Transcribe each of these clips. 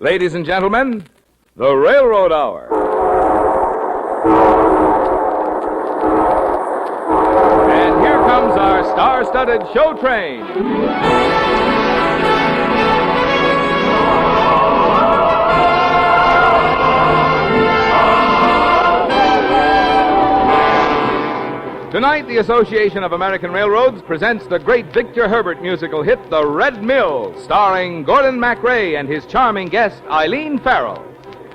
Ladies and gentlemen, the Railroad Hour. And here comes our star-studded show train. Tonight, the Association of American Railroads presents the great Victor Herbert musical hit, The Red Mill, starring Gordon MacRae and his charming guest, Eileen Farrell.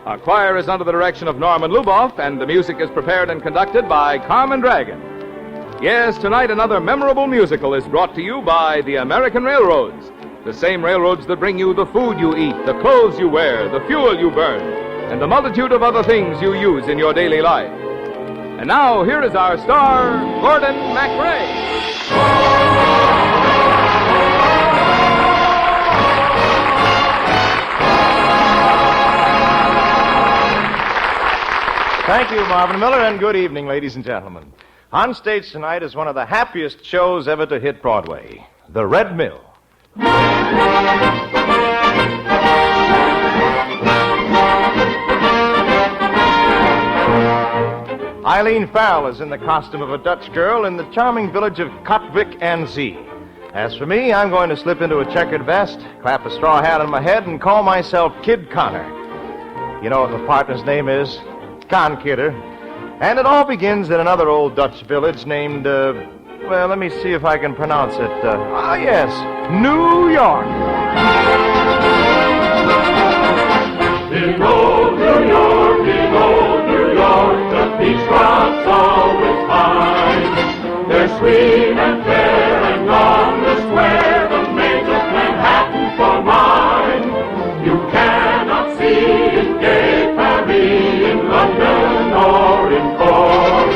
Our choir is under the direction of Norman Luboff, and the music is prepared and conducted by Carmen Dragon. Yes, tonight another memorable musical is brought to you by the American Railroads, the same railroads that bring you the food you eat, the clothes you wear, the fuel you burn, and the multitude of other things you use in your daily life. And now, here is our star, Gordon MacRae. Thank you, Marvin Miller, and good evening, ladies and gentlemen. On stage tonight is one of the happiest shows ever to hit Broadway, The Red Mill. Eileen Farrell is in the costume of a Dutch girl in the charming village of Katwijk aan Zee. As for me, I'm going to slip into a checkered vest, clap a straw hat on my head, and call myself Kid Connor. You know what my partner's name is? Con Kidder. And it all begins in another old Dutch village named, well, let me see if I can pronounce it. Yes, New York. In old New York, in old New York, the peach crops always fine. They're sweet and fair, and on the square, the maids of Manhattan for mine. You cannot see in gay Paris, in London, or in Cork,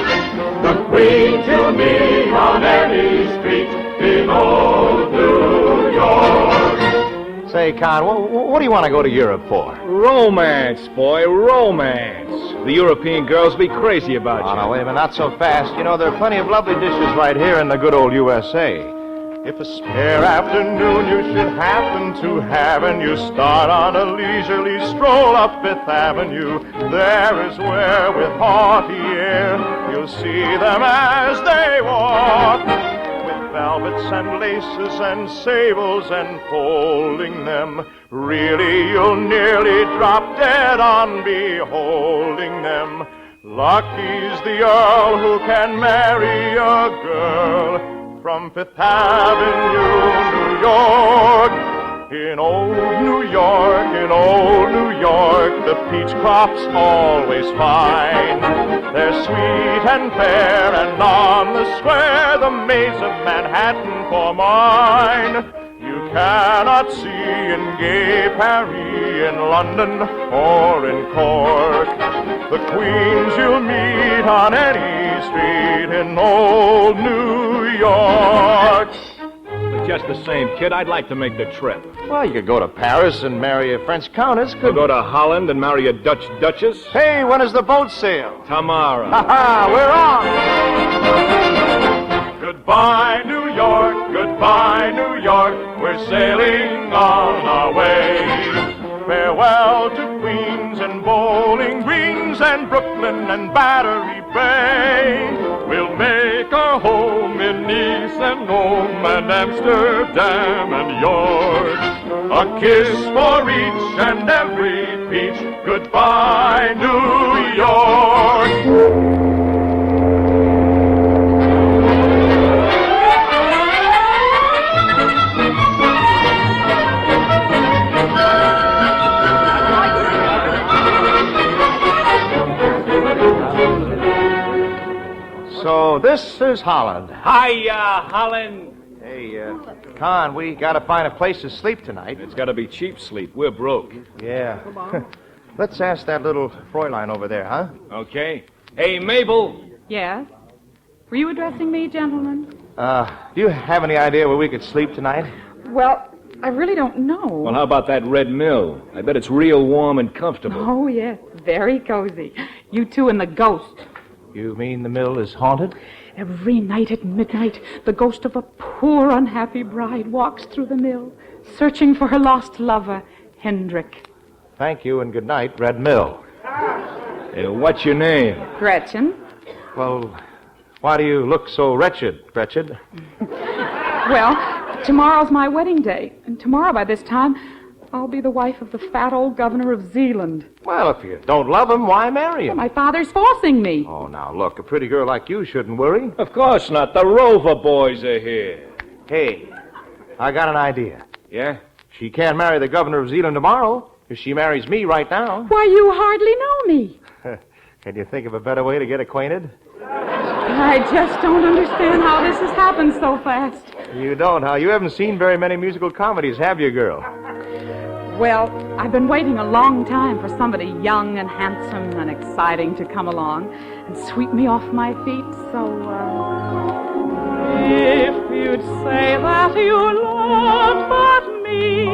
the queens you'll meet on any street in old New York. Say, Con, what do you want to go to Europe for? Romance, boy, romance. The European girls be crazy about you. Oh, no, wait a minute, not so fast. You know, there are plenty of lovely dishes right here in the good old USA. If a spare afternoon you should happen to have, and you start on a leisurely stroll up Fifth Avenue, there is where, with haughty air, you'll see them as they walk, with velvets and laces and sables enfolding them. Really, you'll nearly drop dead on beholding them. Lucky's the earl who can marry a girl from Fifth Avenue, New York. In old New York, in old New York, the peach crop's always fine. They're sweet and fair, and on the square, the maids of Manhattan for mine. You cannot see in gay Paris, in London, or in Cork, the queens you'll meet on any street in old New York. But just the same, kid, I'd like to make the trip. Well, you could go to Paris and marry a French countess. We'll go to Holland and marry a Dutch duchess. Hey, when does the boat sail? Tomorrow. Ha-ha, we're on! Goodbye, New York, goodbye, New York, we're sailing on our way. Farewell to Queens and Bowling Greens and Brooklyn and Battery Bay. We'll make our home in Nice and Rome and Amsterdam and York. A kiss for each and every peach. Goodbye, New York. So this is Holland. Hiya, Holland. Hey, Con, we gotta find a place to sleep tonight. It's gotta be cheap sleep. We're broke. Yeah. Let's ask that little Fräulein over there, huh? Okay. Hey, Mabel. Yes? Were you addressing me, gentlemen? Do you have any idea where we could sleep tonight? Well, I really don't know. Well, how about that Red Mill? I bet it's real warm and comfortable. Oh, yes. Very cozy. You two and the ghost. You mean the mill is haunted? Every night at midnight, the ghost of a poor, unhappy bride walks through the mill, searching for her lost lover, Hendrik. Thank you and good night, Red Mill. What's your name? Gretchen. Well, why do you look so wretched, Gretchen? Well, tomorrow's my wedding day. And tomorrow by this time, I'll be the wife of the fat old governor of Zealand. Well, if you don't love him, why marry him? My father's forcing me. Oh, now, look, a pretty girl like you shouldn't worry. Of course not. The Rover boys are here. Hey, I got an idea. Yeah? She can't marry the governor of Zealand tomorrow if she marries me right now. Why, you hardly know me. Can you think of a better way to get acquainted? I just don't understand how this has happened so fast. You don't, huh? You haven't seen very many musical comedies, have you, girl? Well, I've been waiting a long time for somebody young and handsome and exciting to come along and sweep me off my feet, so, If you'd say that you loved but me,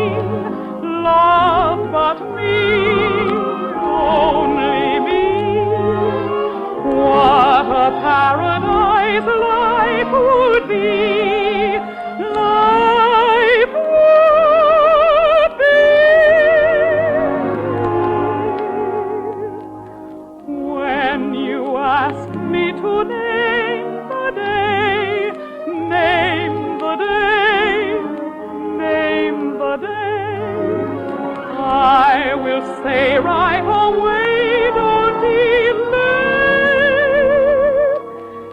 only me, what a paradise life would be, life would be. When you ask me to name the day, name the day, name the day, I will say right away, don't delay,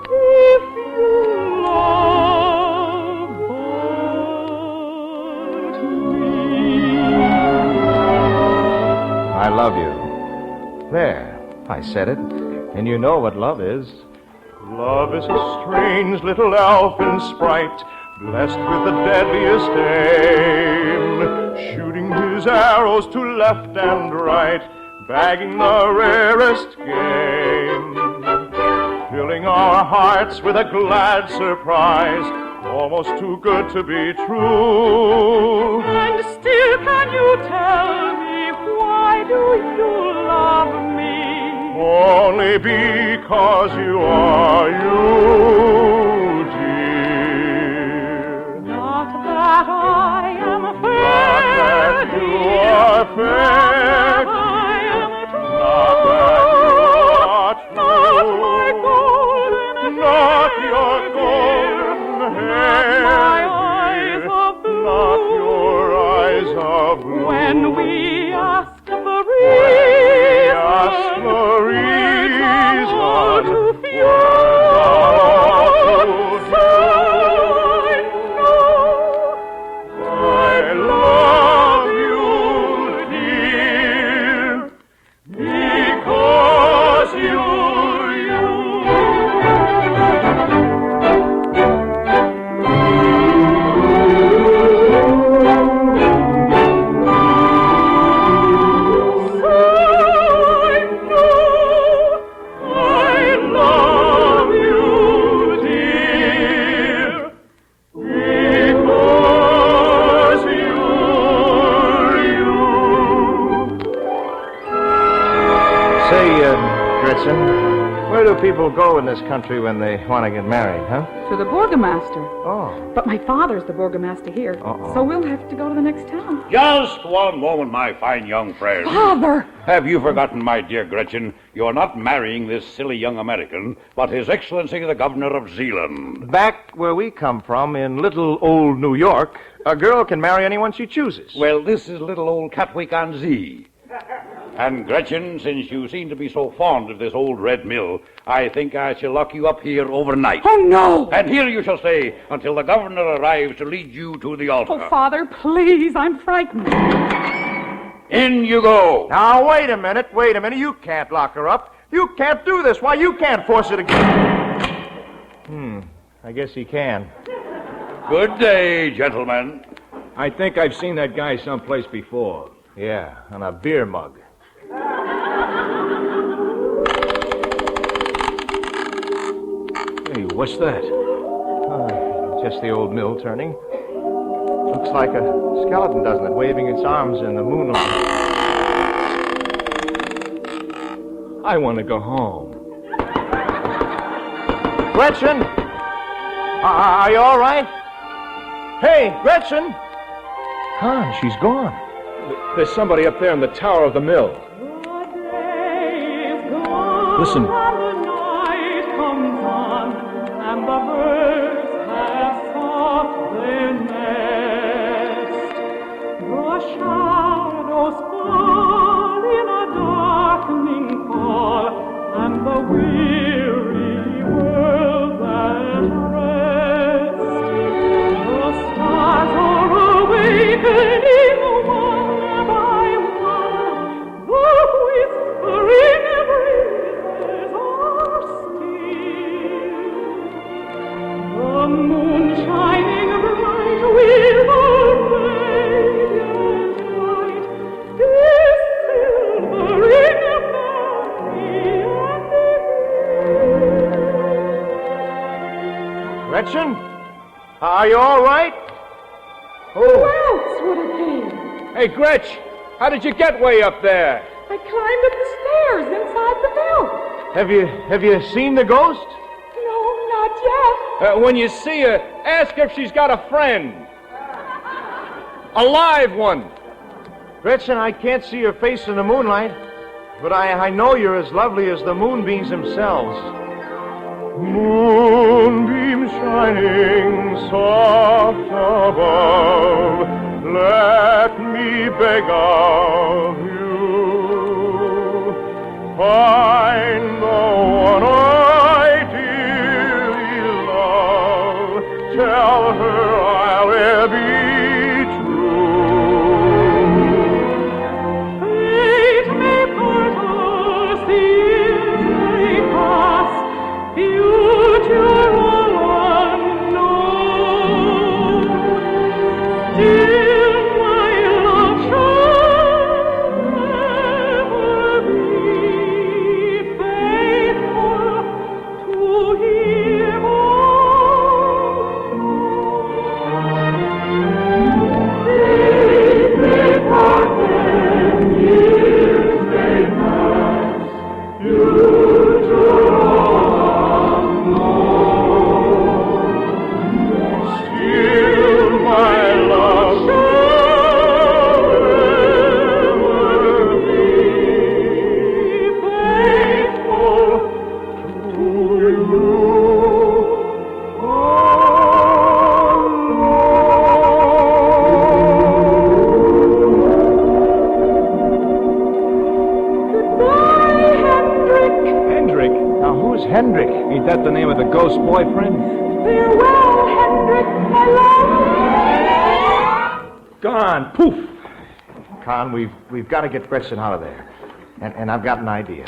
if you love but me. I love you. There, I said it. And you know what love is. Love is a strange little elfin sprite, blessed with the deadliest aim, shooting his arrows to left and right, bagging the rarest game, filling our hearts with a glad surprise, almost too good to be true. And still can you tell me, why do you love me? Only because you are you, dear. Not that I am fair, Not that you are fair, I am not that you are not my golden not hair, your golden hair, my eyes of blue. not your eyes of blue. When we ask the ask the reason, all to words few, are all too so I know I love you, dear, because you're you. Where do people go in this country when they want to get married, huh? To the Burgomaster. Oh. But my father's the Burgomaster here, Uh-oh. so we'll have to go to the next town. Just one moment, my fine young friend. Father! Have you forgotten, my dear Gretchen, you're not marrying this silly young American, but His Excellency the Governor of Zealand. Back where we come from, in little old New York, a girl can marry anyone she chooses. Well, this is little old Catwick on Z. And Gretchen, since you seem to be so fond of this old red mill, I think I shall lock you up here overnight. Oh, no! And here you shall stay until the governor arrives to lead you to the altar. Oh, Father, please, I'm frightened. In you go. Now, wait a minute. You can't lock her up. You can't do this. Why, you can't force her to I guess he can. Good day, gentlemen. I think I've seen that guy someplace before. Yeah, on a beer mug. Hey, what's that? Just the old mill turning. Looks like a skeleton, doesn't it? Waving its arms in the moonlight. I want to go home. Gretchen! Are you all right? Hey, Gretchen! Huh, she's gone. There's somebody up there in the tower of the mill. Listen. And the night comes on, and the birds have sought their nest. The shadows fall in a darkening fall, and the weary world at rest. The stars are awakening one by one, the whispering breezes are still. The moon shining bright with a radiant light is silvering valley and hill. Gretchen? Are you all right? Who else would it be? Hey, Gretch, how did you get way up there? I climbed up the stairs inside the mill. Have you seen the ghost? No, not yet. When you see her, ask her if she's got a friend. A live one. Gretchen, I can't see your face in the moonlight, but I know you're as lovely as the moonbeams themselves. Moonbeam shining soft above, let me beg of you, find the one I dearly love, tell her I'll ever be true. Fate may part us, years may pass, future all unknown. Still my love shall ever be faithful to him alone. Days may pass and years may pass, future all unknown. Still my love shall ever be faithful to you Goodbye, Hendrik. Hendrik? Now, who's Hendrik? Ain't that the name of the ghost boyfriend? Farewell, Hendrik, my love. Gone. Poof. Con, we've got to get Gretchen out of there. And I've got an idea.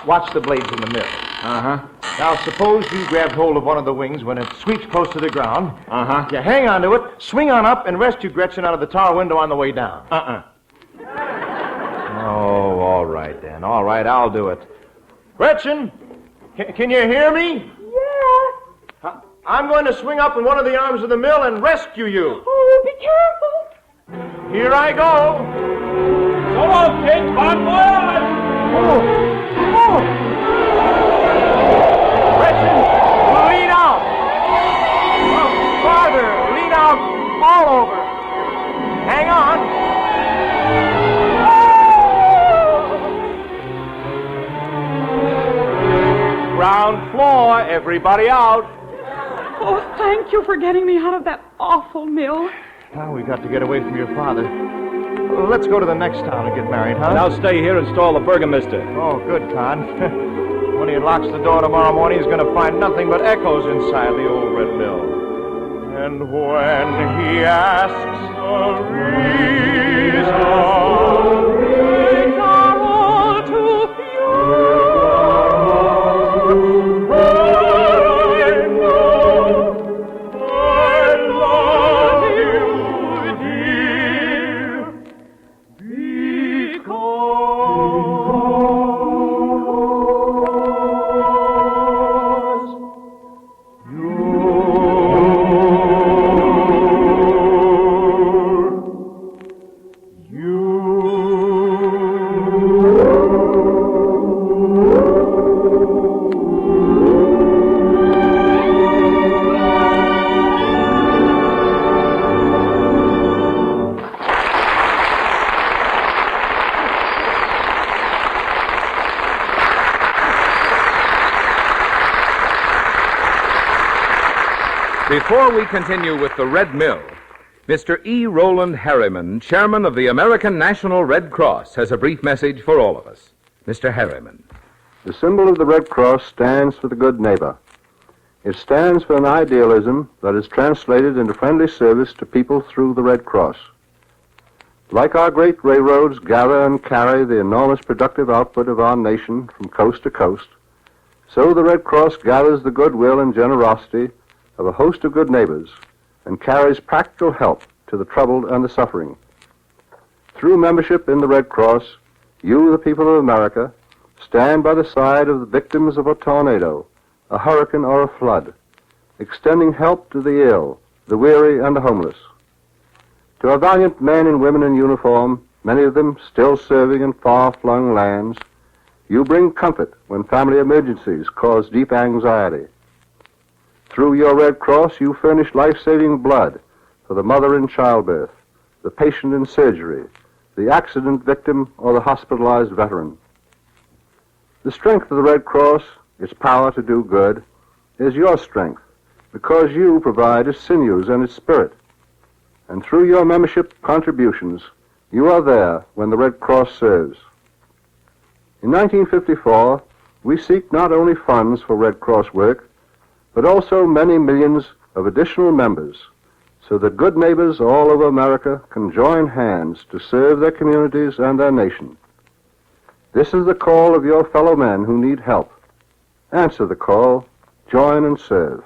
Watch the blades in the mill. Uh-huh. Now, suppose you grabbed hold of one of the wings when it sweeps close to the ground. Uh-huh. You hang onto it, swing on up, and rescue Gretchen out of the tower window on the way down. Oh, all right, then. All right, I'll do it. Gretchen, can you hear me? Yeah. I'm going to swing up in one of the arms of the mill and rescue you. Oh, be careful. Here I go. So long, kid. On board! Gretchen, lean out. Farther, lean out all over. Hang on. Ground floor, everybody out. Oh, thank you for getting me out of that awful mill. Now we got to get away from your father. Well, let's go to the next town and get married, huh? And I'll stay here and stall the burgomaster. Oh, good, Con. When he unlocks the door tomorrow morning, he's going to find nothing but echoes inside the old red mill. And when he asks the reason, are all too few. I love you, dear, because you're Before we continue with the Red Mill, Mr. E. Roland Harriman, chairman of the American National Red Cross, has a brief message for all of us. Mr. Harriman. The symbol of the Red Cross stands for the good neighbor. It stands for an idealism that is translated into friendly service to people through the Red Cross. Like our great railroads gather and carry the enormous productive output of our nation from coast to coast, so the Red Cross gathers the goodwill and generosity of a host of good neighbors and carries practical help to the troubled and the suffering. Through membership in the Red Cross, you, the people of America, stand by the side of the victims of a tornado, a hurricane, or a flood, extending help to the ill, the weary, and the homeless. To our valiant men and women in uniform, many of them still serving in far-flung lands, you bring comfort when family emergencies cause deep anxiety. Through your Red Cross, you furnish life-saving blood for the mother in childbirth, the patient in surgery, the accident victim, or the hospitalized veteran. The strength of the Red Cross, its power to do good, is your strength, because you provide its sinews and its spirit. And through your membership contributions, you are there when the Red Cross serves. In 1954, we seek not only funds for Red Cross work, but also many millions of additional members, so that good neighbors all over America can join hands to serve their communities and their nation. This is the call of your fellow men who need help. Answer the call, join and serve.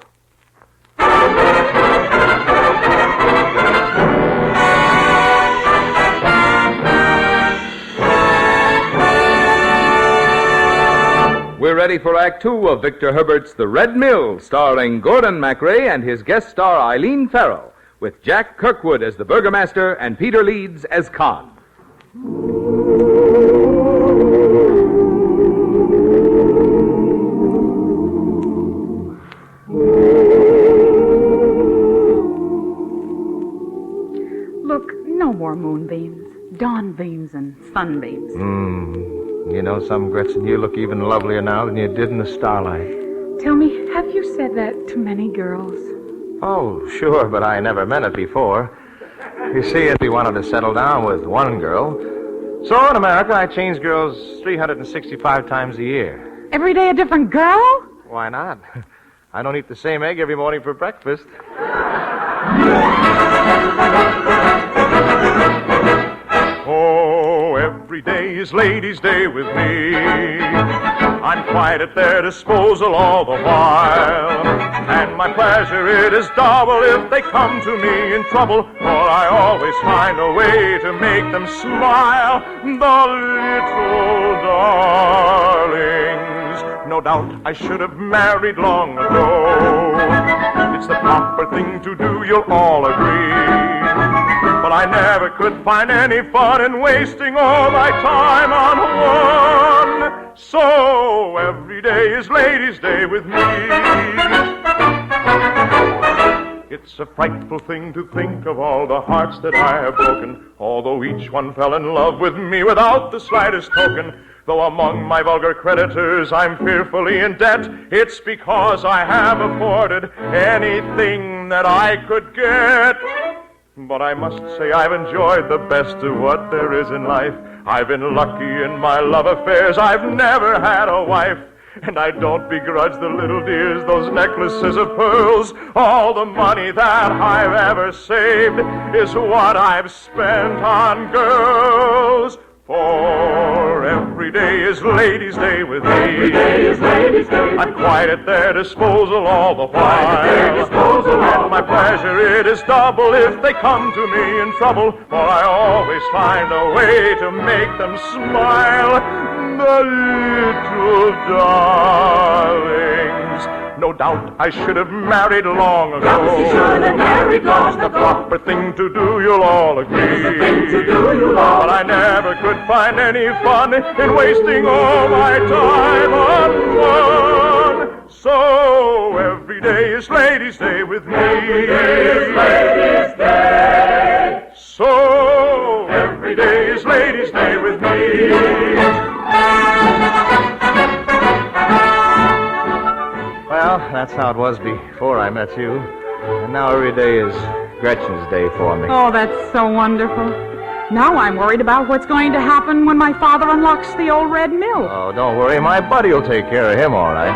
We're ready for Act Two of Victor Herbert's The Red Mill, starring Gordon MacRae and his guest star Eileen Farrell, with Jack Kirkwood as the burgomaster and Peter Leeds as Con. Look, no more moonbeams, dawnbeams, and sunbeams. You know, some Gretchen, you look even lovelier now than you did in the starlight. Tell me, have you said that to many girls? Oh, sure, but I never meant it before. You see, if he wanted to settle down with one girl. So in America, I change girls 365 times a year. Every day a different girl? Why not? I don't eat the same egg every morning for breakfast. Oh, every day is Ladies' Day with me. I'm quite at their disposal all the while. And my pleasure, it is double if they come to me in trouble, for I always find a way to make them smile. The little darlings. No doubt I should have married long ago. It's the proper thing to do, you'll all agree. But I never could find any fun in wasting all my time on one. So every day is Ladies' Day with me. It's a frightful thing to think of all the hearts that I have broken, although each one fell in love with me without the slightest token. Though among my vulgar creditors I'm fearfully in debt, it's because I have afforded anything that I could get. But I must say I've enjoyed the best of what there is in life. I've been lucky in my love affairs. I've never had a wife. And I don't begrudge the little dears those necklaces of pearls. All the money that I've ever saved is what I've spent on girls. For every day is Ladies' Day with me. Every day is Ladies' Day. I'm quite at their disposal all the while. At their disposal all And my pleasure, it is double if they come to me in trouble, for I always find a way to make them smile. The little darlings. No doubt I should have married long ago. Yes, you should have married long the ago. proper thing to do, you'll all agree. The thing to do, you'll all But I never could find any fun in wasting all my time on one. So every day is Ladies' Day with me. Every day is Ladies' Day. So every day is Ladies' Day with me. Well, that's how it was before I met you. And now every day is Gretchen's day for me. Oh, that's so wonderful. Now I'm worried about what's going to happen when my father unlocks the old red mill. Oh, don't worry. My buddy will take care of him, all right.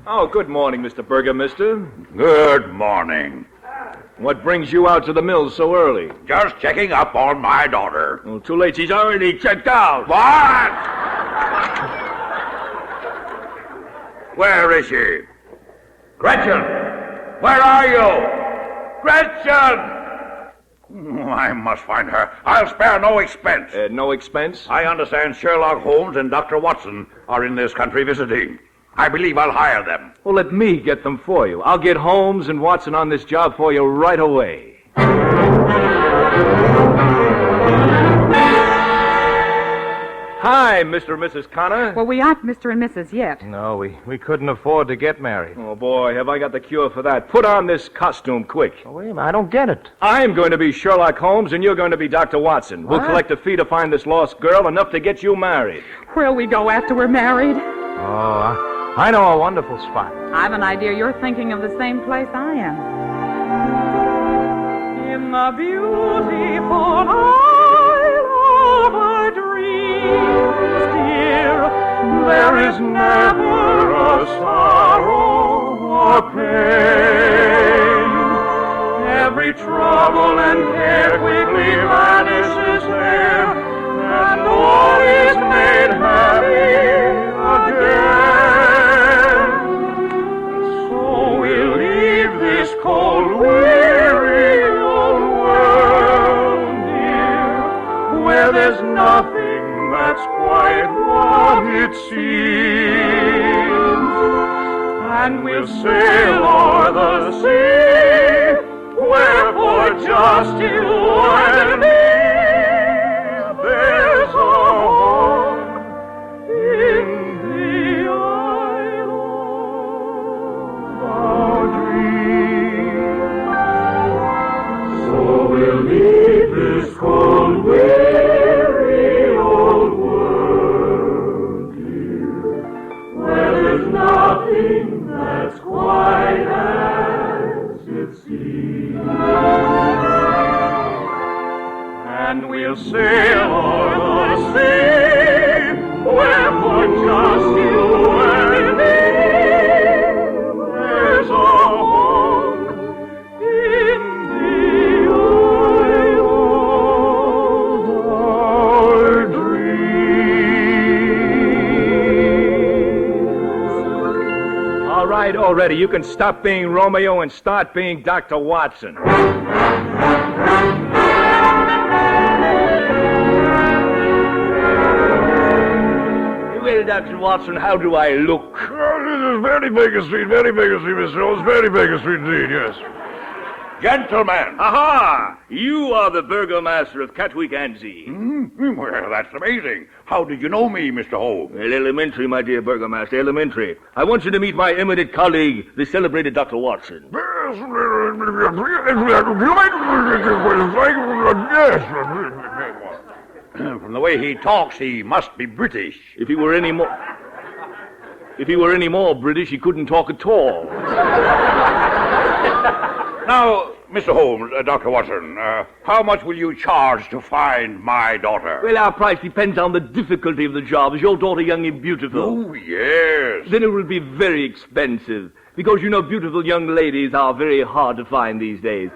Oh, good morning, Mr. Burgomaster. Good morning. What brings you out to the mill so early? Just checking up on my daughter. Oh, too late. She's already checked out. What? Where is she? Gretchen! Where are you? Gretchen! I must find her. I'll spare no expense. No expense? I understand Sherlock Holmes and Dr. Watson are in this country visiting. I believe I'll hire them. Well, let me get them for you. I'll get Holmes and Watson on this job for you right away. Hi, Mr. and Mrs. Connor. Well, we aren't Mr. and Mrs. yet. No, we couldn't afford to get married. Oh, boy, have I got the cure for that. Put on this costume quick. Oh, wait a minute. I don't get it. I'm going to be Sherlock Holmes, and you're going to be Dr. Watson. What? We'll collect a fee to find this lost girl, enough to get you married. Where'll we go after we're married? Oh, I know a wonderful spot. I've an idea you're thinking of the same place I am. In the beautiful isle of our dreams, dear, there is never a sorrow or pain. Every trouble and care quickly vanishes there, and all is made happy again. So we'll leave this cold, weary old world, dear, where there's nothing that's quite what it seems. And we'll sail o'er the sea, where for just you and me there's a home in the isle of our dreams. So we'll leave this cold, weary old world, dear, where there's nothing that's quite as it seems. And we'll sail o'er the sea, where for just you and me there's a home in the isle of our dreams. All right, already. You can stop being Romeo and start being Dr. Watson. Well, Dr. Watson, how do I look? This is very Baker Street, Mr. Holmes. Very Baker Street indeed, yes. Gentlemen. Aha! You are the burgomaster of Katwick-on-Sea. Well, that's amazing. How did you know me, Mr. Holmes? Well, elementary, my dear burgomaster, elementary. I want you to meet my eminent colleague, the celebrated Dr. Watson. From the way he talks, he must be British. If he were any more British, he couldn't talk at all. Now, Mr. Holmes, Dr. Watson, how much will you charge to find my daughter? Well, our price depends on the difficulty of the job. Is your daughter young and beautiful? Oh, yes. Then it will be very expensive, because you know beautiful young ladies are very hard to find these days.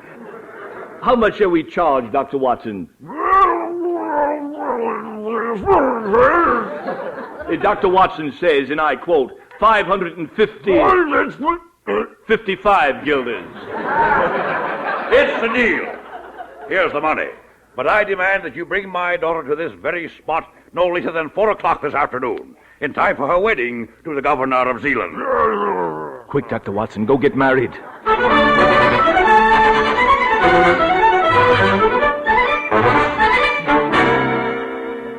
How much shall we charge, Dr. Watson? Dr. Watson says, and I quote, 55 guilders. It's the deal. Here's the money. But I demand that you bring my daughter to this very spot no later than 4 o'clock this afternoon, in time for her wedding to the governor of Zealand. Quick, Dr. Watson, go get married.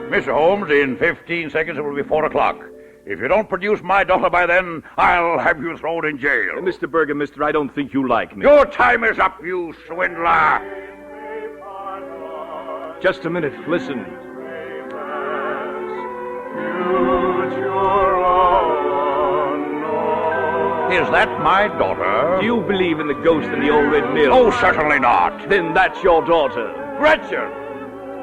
Mr. Holmes, in 15 seconds it will be 4 o'clock. If you don't produce my daughter by then, I'll have you thrown in jail. Mr. Burgomaster, I don't think you like me. Your time is up, you swindler. Just a minute, listen. Is that my daughter? Do you believe in the ghost in the old red mill? Oh, certainly not. Then that's your daughter. Gretchen,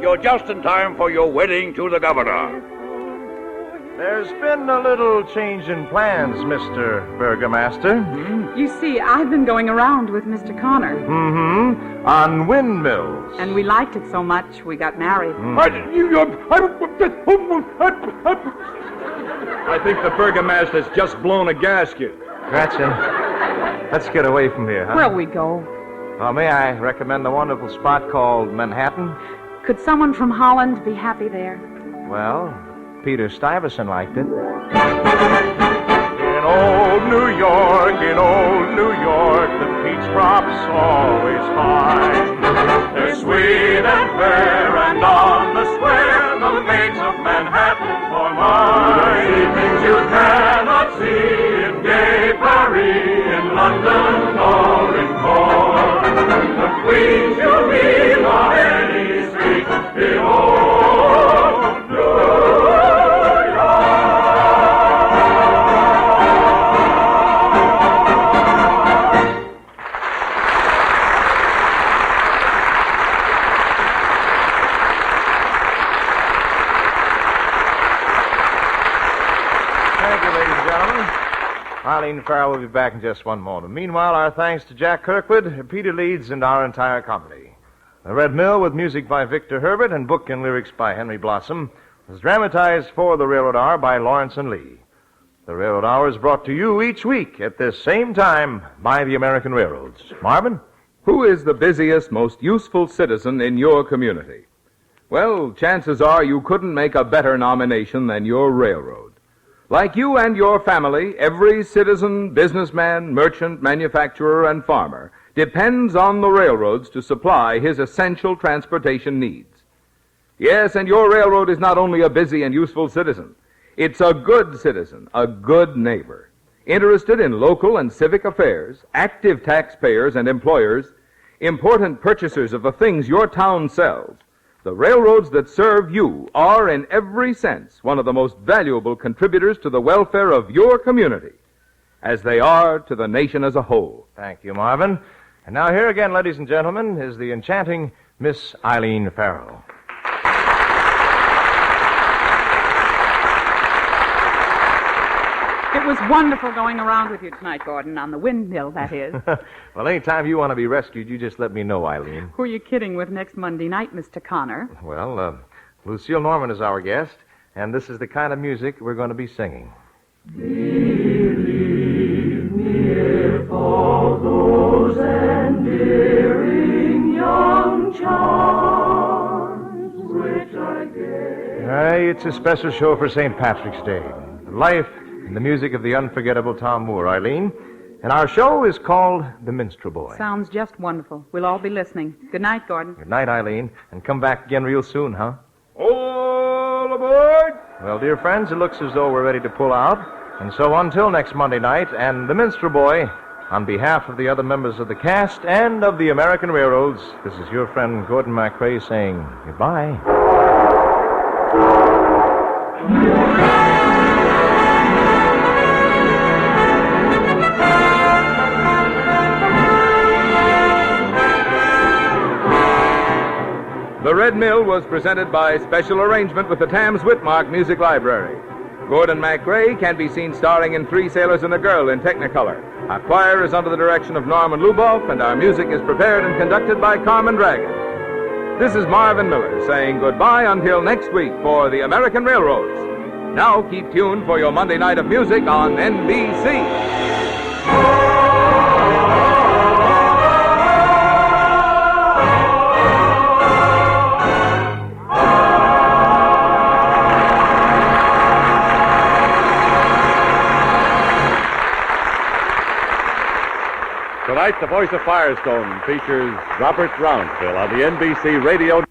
you're just in time for your wedding to the governor. There's been a little change in plans, Mr. Burgomaster. You see, I've been going around with Mr. Connor. Mm-hmm. On windmills. And we liked it so much, we got married. I think the burgomaster's just blown a gasket. Gretchen, let's get away from here, huh? Where'll we go? Well, may I recommend a wonderful spot called Manhattan? Could someone from Holland be happy there? Well, Peter Stuyvesant liked it. In old New York, the peach crop's always fine. They're sweet and fair, and on the square, the maids of Manhattan for mine. See things you cannot see in gay Paris, in London or in Cork. The queens you'll meet on any street, behold, New Eileen Farrell will be back in just one moment. Meanwhile, our thanks to Jack Kirkwood, Peter Leeds, and our entire company. The Red Mill, with music by Victor Herbert and book and lyrics by Henry Blossom, was dramatized for the Railroad Hour by Lawrence and Lee. The Railroad Hour is brought to you each week at this same time by the American Railroads. Marvin? Who is the busiest, most useful citizen in your community? Well, chances are you couldn't make a better nomination than your railroad. Like you and your family, every citizen, businessman, merchant, manufacturer, and farmer depends on the railroads to supply his essential transportation needs. Yes, and your railroad is not only a busy and useful citizen. It's a good citizen, a good neighbor, interested in local and civic affairs, active taxpayers and employers, important purchasers of the things your town sells. The railroads that serve you are, in every sense, one of the most valuable contributors to the welfare of your community, as they are to the nation as a whole. Thank you, Marvin. And now here again, ladies and gentlemen, is the enchanting Miss Eileen Farrell. It was wonderful going around with you tonight, Gordon, on the windmill, that is. Well, anytime you want to be rescued, you just let me know, Eileen. Who are you kidding with next Monday night, Mr. Connor? Well, Lucille Norman is our guest, and this is the kind of music we're going to be singing. Believe me if all those endearing young charms which I gave. It's a special show for St. Patrick's Day. Life and the music of the unforgettable Tom Moore, Eileen. And our show is called The Minstrel Boy. Sounds just wonderful. We'll all be listening. Good night, Gordon. Good night, Eileen. And come back again real soon, huh? All aboard! Well, dear friends, it looks as though we're ready to pull out. And so until next Monday night, and The Minstrel Boy, on behalf of the other members of the cast and of the American Railroads, this is your friend Gordon MacRae saying goodbye. The Red Mill was presented by special arrangement with the Tams Whitmark Music Library. Gordon MacRae can be seen starring in Three Sailors and a Girl in Technicolor. Our choir is under the direction of Norman Luboff, and our music is prepared and conducted by Carmen Dragon. This is Marvin Miller saying goodbye until next week for the American Railroads. Now keep tuned for your Monday night of music on NBC. Tonight, The Voice of Firestone features Robert Brownsville on the NBC Radio